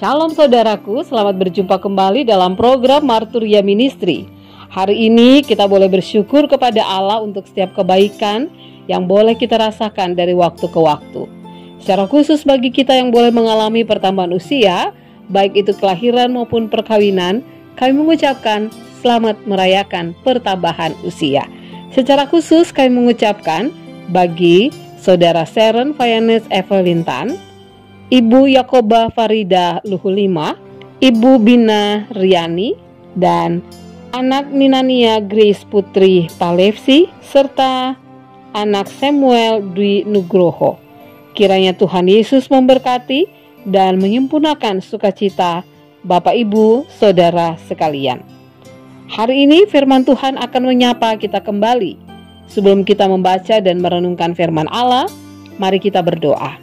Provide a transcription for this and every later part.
Shalom saudaraku, selamat berjumpa kembali dalam program Marturia Ministry. Hari ini kita boleh bersyukur kepada Allah untuk setiap kebaikan yang boleh kita rasakan dari waktu ke waktu. Secara khusus bagi kita yang boleh mengalami pertambahan usia, baik itu kelahiran maupun perkawinan, kami mengucapkan selamat merayakan pertambahan usia. Secara khusus kami mengucapkan bagi Saudara Sharon Fayanes Evelyn Tan, Ibu Yakoba Farida Luhulima, Ibu Bina Riani, dan anak Minania Grace Putri Palevsi, serta anak Samuel Dwi Nugroho. Kiranya Tuhan Yesus memberkati dan menyempurnakan sukacita Bapak Ibu Saudara sekalian. Hari ini firman Tuhan akan menyapa kita kembali. Sebelum kita membaca dan merenungkan firman Allah, mari kita berdoa.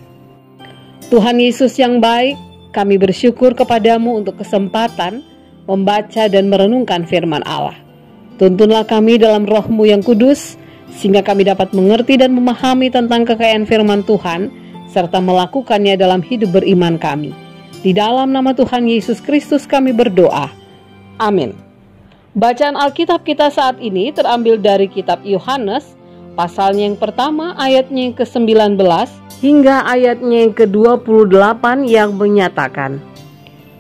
Tuhan Yesus yang baik, kami bersyukur kepadamu untuk kesempatan membaca dan merenungkan firman Allah. Tuntunlah kami dalam roh-Mu yang kudus, sehingga kami dapat mengerti dan memahami tentang kekayaan firman Tuhan, serta melakukannya dalam hidup beriman kami. Di dalam nama Tuhan Yesus Kristus kami berdoa. Amin. Bacaan Alkitab kita saat ini terambil dari kitab Yohanes, pasalnya yang pertama, ayatnya yang ke-19, hingga ayatnya yang ke-28 yang menyatakan,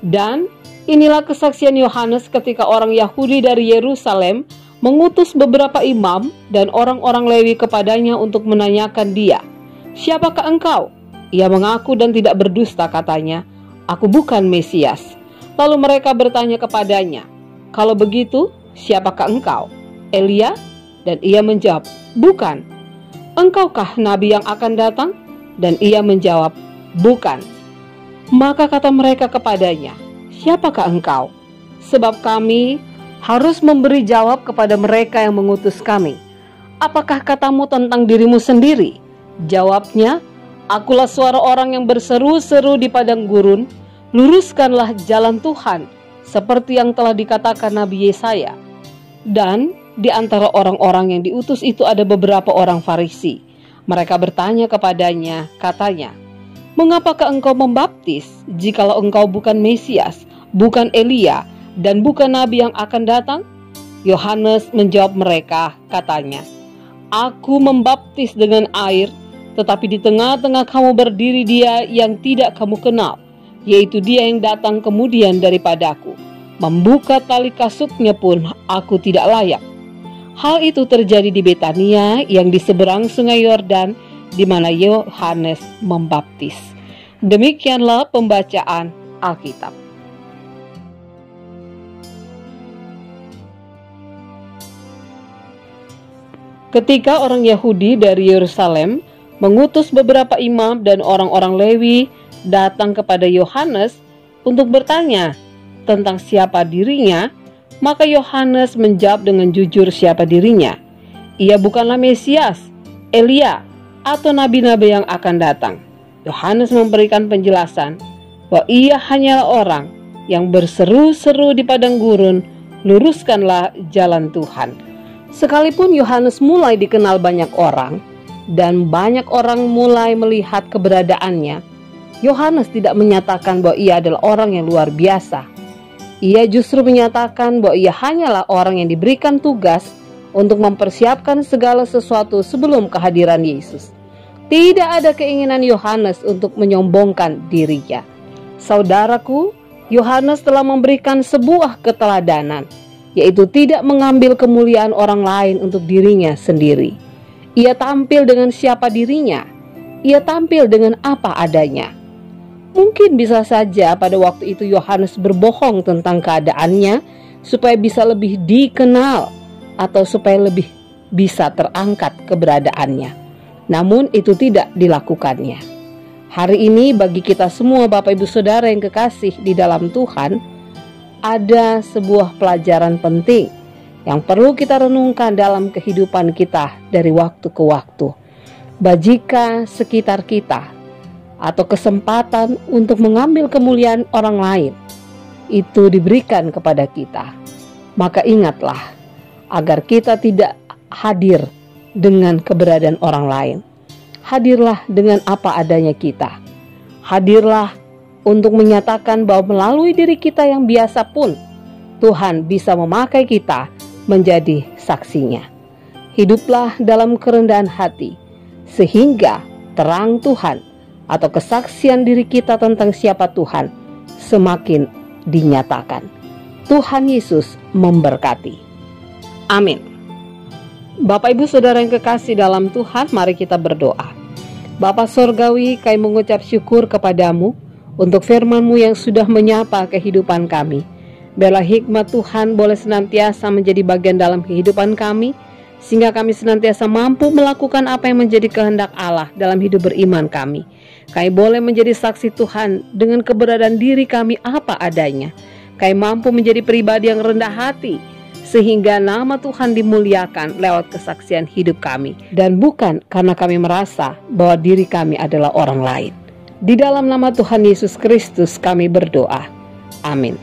"Dan inilah kesaksian Yohanes ketika orang Yahudi dari Yerusalem mengutus beberapa imam dan orang-orang Lewi kepadanya untuk menanyakan dia, 'Siapakah engkau?' Ia mengaku dan tidak berdusta, katanya, 'Aku bukan Mesias.' Lalu mereka bertanya kepadanya, 'Kalau begitu, siapakah engkau? Elia?' Dan ia menjawab, 'Bukan.' 'Engkaukah nabi yang akan datang?' Dan ia menjawab, 'Bukan.' Maka kata mereka kepadanya, 'Siapakah engkau? Sebab kami harus memberi jawab kepada mereka yang mengutus kami. Apakah katamu tentang dirimu sendiri?' Jawabnya, 'Akulah suara orang yang berseru-seru di padang gurun, luruskanlah jalan Tuhan, seperti yang telah dikatakan Nabi Yesaya.' Dan di antara orang-orang yang diutus itu ada beberapa orang Farisi. Mereka bertanya kepadanya, katanya, 'Mengapakah engkau membaptis, jikalau engkau bukan Mesias, bukan Elia, dan bukan Nabi yang akan datang?' Yohanes menjawab mereka, katanya, 'Aku membaptis dengan air, tetapi di tengah-tengah kamu berdiri dia yang tidak kamu kenal, yaitu dia yang datang kemudian daripadaku. Membuka tali kasutnya pun aku tidak layak.' Hal itu terjadi di Betania yang di seberang sungai Yordan, di mana Yohanes membaptis." Demikianlah pembacaan Alkitab. Ketika orang Yahudi dari Yerusalem mengutus beberapa imam dan orang-orang Lewi datang kepada Yohanes untuk bertanya tentang siapa dirinya, maka Yohanes menjawab dengan jujur siapa dirinya. Ia bukanlah Mesias, Elia, atau nabi-nabi yang akan datang. Yohanes memberikan penjelasan bahwa ia hanyalah orang yang berseru-seru di padang gurun, luruskanlah jalan Tuhan. Sekalipun Yohanes mulai dikenal banyak orang, dan banyak orang mulai melihat keberadaannya, Yohanes tidak menyatakan bahwa ia adalah orang yang luar biasa. Ia justru menyatakan bahwa ia hanyalah orang yang diberikan tugas untuk mempersiapkan segala sesuatu sebelum kehadiran Yesus. Tidak ada keinginan Yohanes untuk menyombongkan dirinya. Saudaraku, Yohanes telah memberikan sebuah keteladanan, yaitu tidak mengambil kemuliaan orang lain untuk dirinya sendiri. Ia tampil dengan siapa dirinya. Ia tampil dengan apa adanya. Mungkin bisa saja pada waktu itu Yohanes berbohong tentang keadaannya supaya bisa lebih dikenal atau supaya lebih bisa terangkat keberadaannya. Namun itu tidak dilakukannya. Hari ini bagi kita semua Bapak Ibu Saudara yang kekasih di dalam Tuhan, ada sebuah pelajaran penting yang perlu kita renungkan dalam kehidupan kita dari waktu ke waktu. Jika sekitar kita atau kesempatan untuk mengambil kemuliaan orang lain itu diberikan kepada kita, maka ingatlah agar kita tidak hadir dengan keberadaan orang lain. Hadirlah dengan apa adanya kita. Hadirlah untuk menyatakan bahwa melalui diri kita yang biasa pun Tuhan bisa memakai kita menjadi saksinya. Hiduplah dalam kerendahan hati, sehingga terang Tuhan atau kesaksian diri kita tentang siapa Tuhan semakin dinyatakan. Tuhan Yesus memberkati. Amin. Bapak Ibu Saudara yang kekasih dalam Tuhan, mari kita berdoa. Bapa Sorgawi, kami mengucap syukur kepadamu untuk firman-Mu yang sudah menyapa kehidupan kami. Biarlah hikmat Tuhan boleh senantiasa menjadi bagian dalam kehidupan kami, sehingga kami senantiasa mampu melakukan apa yang menjadi kehendak Allah dalam hidup beriman kami. Kami boleh menjadi saksi Tuhan dengan keberadaan diri kami apa adanya. Kami mampu menjadi pribadi yang rendah hati, sehingga nama Tuhan dimuliakan lewat kesaksian hidup kami, dan bukan karena kami merasa bahwa diri kami adalah orang lain. Di dalam nama Tuhan Yesus Kristus kami berdoa. Amin.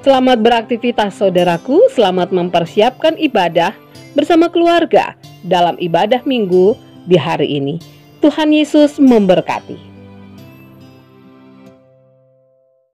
Selamat beraktivitas saudaraku, selamat mempersiapkan ibadah bersama keluarga dalam ibadah minggu di hari ini. Tuhan Yesus memberkati.